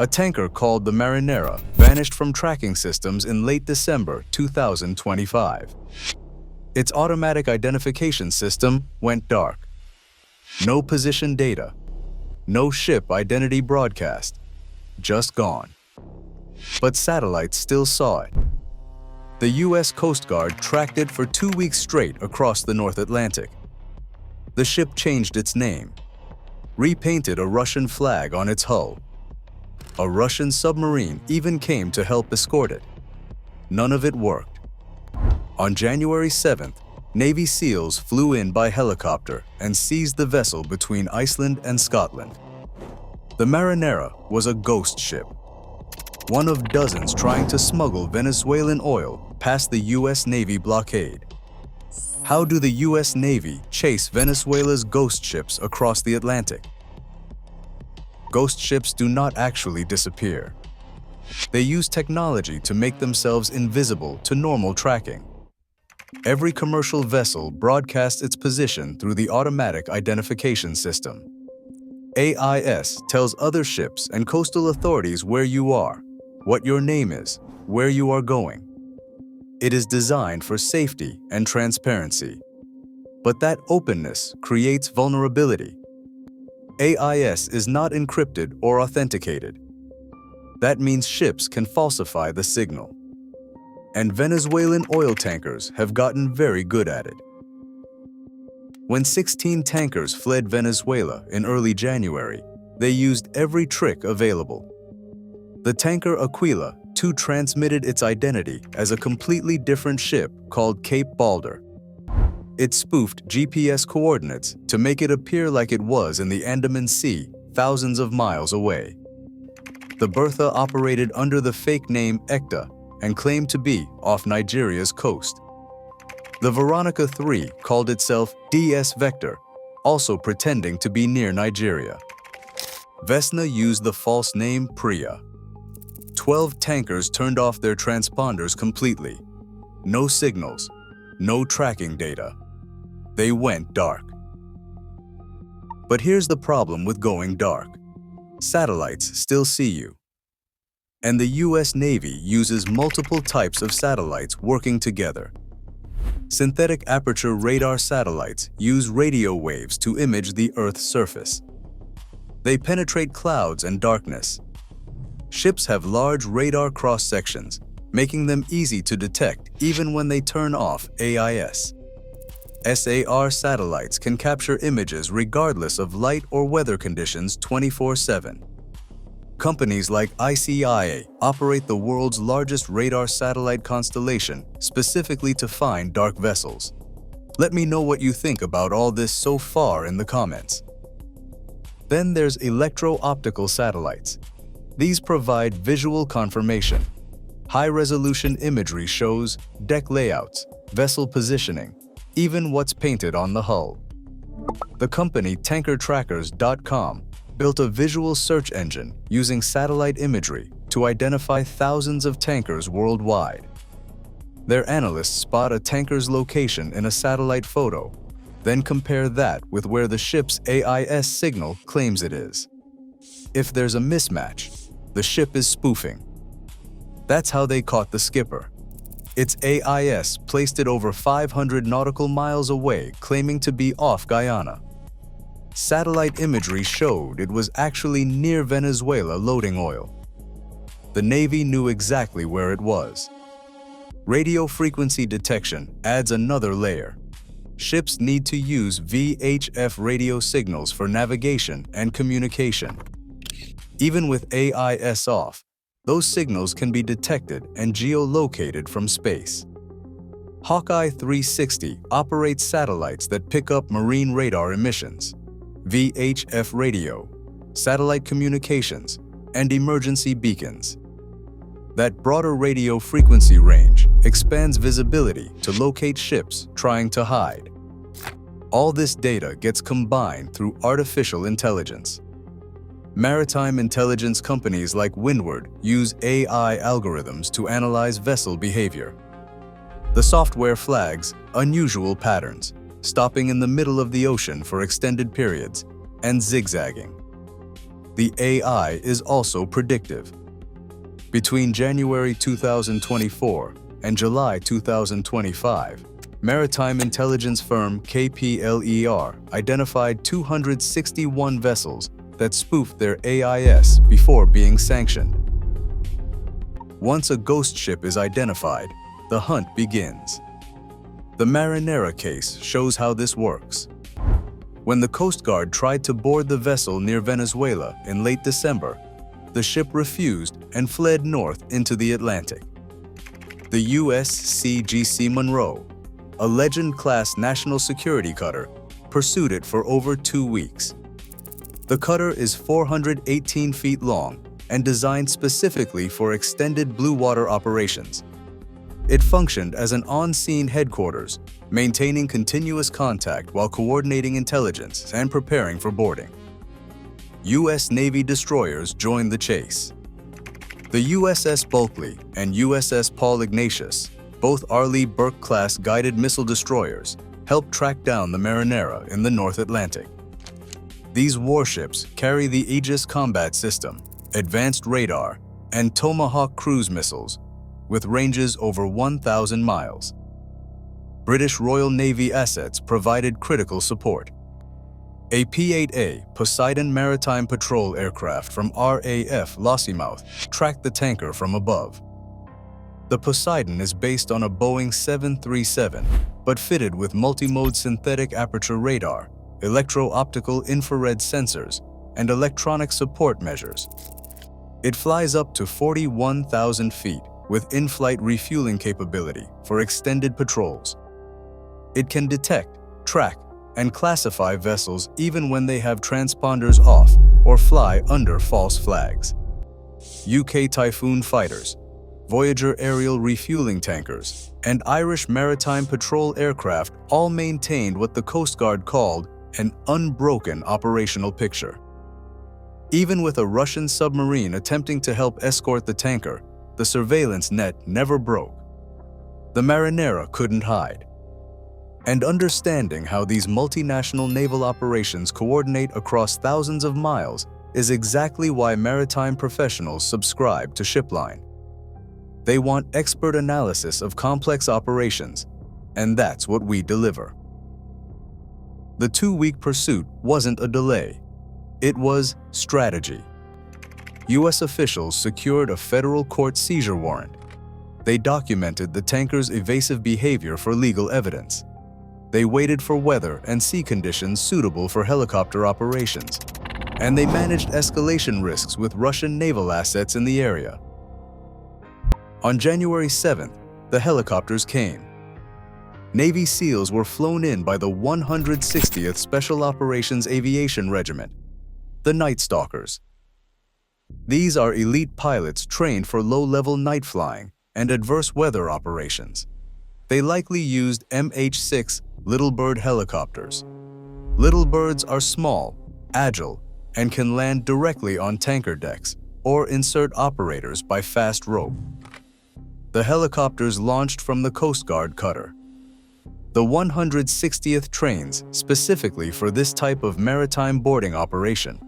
A tanker called the Marinara vanished from tracking systems in late December 2025. Its automatic identification system went dark. No position data, no ship identity broadcast, just gone. But satellites still saw it. The U.S. Coast Guard tracked it for 2 weeks straight across the North Atlantic. The ship changed its name, repainted a Russian flag on its hull. A Russian submarine even came to help escort it. None of it worked. On January 7th, Navy SEALs flew in by helicopter and seized the vessel between Iceland and Scotland. The Marinara was a ghost ship, one of dozens trying to smuggle Venezuelan oil past the U.S. Navy blockade. How do the U.S. Navy chase Venezuela's ghost ships across the Atlantic? Ghost ships do not actually disappear. They use technology to make themselves invisible to normal tracking. Every commercial vessel broadcasts its position through the automatic identification system. AIS tells other ships and coastal authorities where you are, what your name is, where you are going. It is designed for safety and transparency. But that openness creates vulnerability. AIS is not encrypted or authenticated. That means ships can falsify the signal. And Venezuelan oil tankers have gotten very good at it. When 16 tankers fled Venezuela in early January, they used every trick available. The tanker Aquila transmitted its identity as a completely different ship called Cape Balder. It spoofed GPS coordinates to make it appear like it was in the Andaman Sea, thousands of miles away. The Bertha operated under the fake name Ekta and claimed to be off Nigeria's coast. The Veronica 3 called itself DS Vector, also pretending to be near Nigeria. Vesna used the false name Priya. 12 tankers turned off their transponders completely. No signals, no tracking data. They went dark. But here's the problem with going dark. Satellites still see you. And the U.S. Navy uses multiple types of satellites working together. Synthetic aperture radar satellites use radio waves to image the Earth's surface. They penetrate clouds and darkness. Ships have large radar cross-sections, making them easy to detect even when they turn off AIS. SAR satellites can capture images regardless of light or weather conditions 24/7. Companies like ICIA operate the world's largest radar satellite constellation specifically to find dark vessels. Let me know what you think about all this so far in the comments. Then there's electro-optical satellites. These provide visual confirmation. High-resolution imagery shows deck layouts, vessel positioning, even what's painted on the hull. The company tankertrackers.com built a visual search engine using satellite imagery to identify thousands of tankers worldwide. Their analysts spot a tanker's location in a satellite photo, then compare that with where the ship's AIS signal claims it is. If there's a mismatch, the ship is spoofing. That's how they caught the skipper. Its AIS placed it over 500 nautical miles away, claiming to be off Guyana. Satellite imagery showed it was actually near Venezuela loading oil. The Navy knew exactly where it was. Radio frequency detection adds another layer. Ships need to use VHF radio signals for navigation and communication. Even with AIS off, those signals can be detected and geolocated from space. Hawkeye 360 operates satellites that pick up marine radar emissions, VHF radio, satellite communications, and emergency beacons. That broader radio frequency range expands visibility to locate ships trying to hide. All this data gets combined through artificial intelligence. Maritime intelligence companies like Windward use AI algorithms to analyze vessel behavior. The software flags unusual patterns, stopping in the middle of the ocean for extended periods, and zigzagging. The AI is also predictive. Between January 2024 and July 2025, maritime intelligence firm KPLER identified 261 vessels that spoofed their AIS before being sanctioned. Once a ghost ship is identified, the hunt begins. The Marinara case shows how this works. When the Coast Guard tried to board the vessel near Venezuela in late December, the ship refused and fled north into the Atlantic. The USCGC Monroe, a Legend-class national security cutter, pursued it for over 2 weeks. The cutter is 418 feet long and designed specifically for extended blue water operations. It functioned as an on-scene headquarters, maintaining continuous contact while coordinating intelligence and preparing for boarding. U.S. Navy destroyers joined the chase. The USS Bulkley and USS Paul Ignatius, both Arleigh Burke-class guided missile destroyers, helped track down the Marinara in the North Atlantic. These warships carry the Aegis combat system, advanced radar, and Tomahawk cruise missiles, with ranges over 1,000 miles. British Royal Navy assets provided critical support. A P-8A Poseidon maritime patrol aircraft from RAF Lossiemouth tracked the tanker from above. The Poseidon is based on a Boeing 737, but fitted with multi-mode synthetic aperture radar, electro-optical infrared sensors, and electronic support measures. It flies up to 41,000 feet with in-flight refueling capability for extended patrols. It can detect, track, and classify vessels even when they have transponders off or fly under false flags. UK Typhoon fighters, Voyager aerial refueling tankers, and Irish maritime patrol aircraft all maintained what the Coast Guard called an unbroken operational picture. Even with a Russian submarine attempting to help escort the tanker, the surveillance net never broke. The Marinara couldn't hide. And understanding how these multinational naval operations coordinate across thousands of miles is exactly why maritime professionals subscribe to Shipline. They want expert analysis of complex operations, and that's what we deliver. The 2-week pursuit wasn't a delay. It was strategy. U.S. officials secured a federal court seizure warrant. They documented the tanker's evasive behavior for legal evidence. They waited for weather and sea conditions suitable for helicopter operations, and they managed escalation risks with Russian naval assets in the area. On January 7th, the helicopters came. Navy SEALs were flown in by the 160th Special Operations Aviation Regiment, the Night Stalkers. These are elite pilots trained for low-level night flying and adverse weather operations. They likely used MH-6 Little Bird helicopters. Little Birds are small, agile, and can land directly on tanker decks or insert operators by fast rope. The helicopters launched from the Coast Guard cutter. The 160th trains specifically for this type of maritime boarding operation.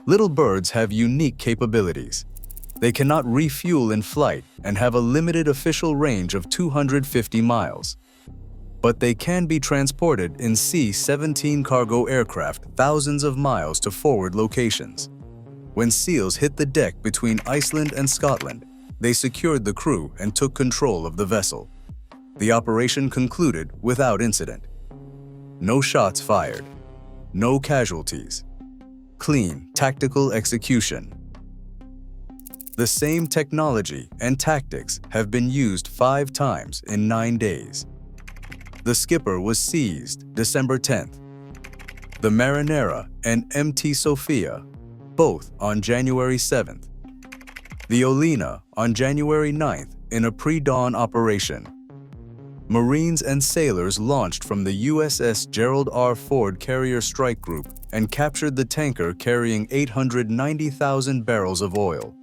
Little Birds have unique capabilities. They cannot refuel in flight and have a limited official range of 250 miles. But they can be transported in C-17 cargo aircraft thousands of miles to forward locations. When SEALs hit the deck between Iceland and Scotland, they secured the crew and took control of the vessel. The operation concluded without incident. No shots fired. No casualties. Clean, tactical execution. The same technology and tactics have been used 5 times in 9 days. The skipper was seized December 10th. The Marinara and MT Sophia, both on January 7th. The Olena on January 9th in a pre-dawn operation. Marines and sailors launched from the USS Gerald R. Ford Carrier Strike Group and captured the tanker carrying 890,000 barrels of oil.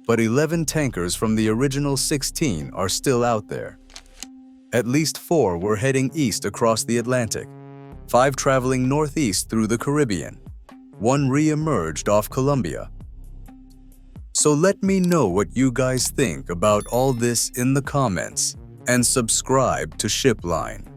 But 11 tankers from the original 16 are still out there. At least 4 were heading east across the Atlantic, 5 traveling northeast through the Caribbean. one re-emerged off Colombia. So let me know what you guys think about all this in the comments and subscribe to Shipline.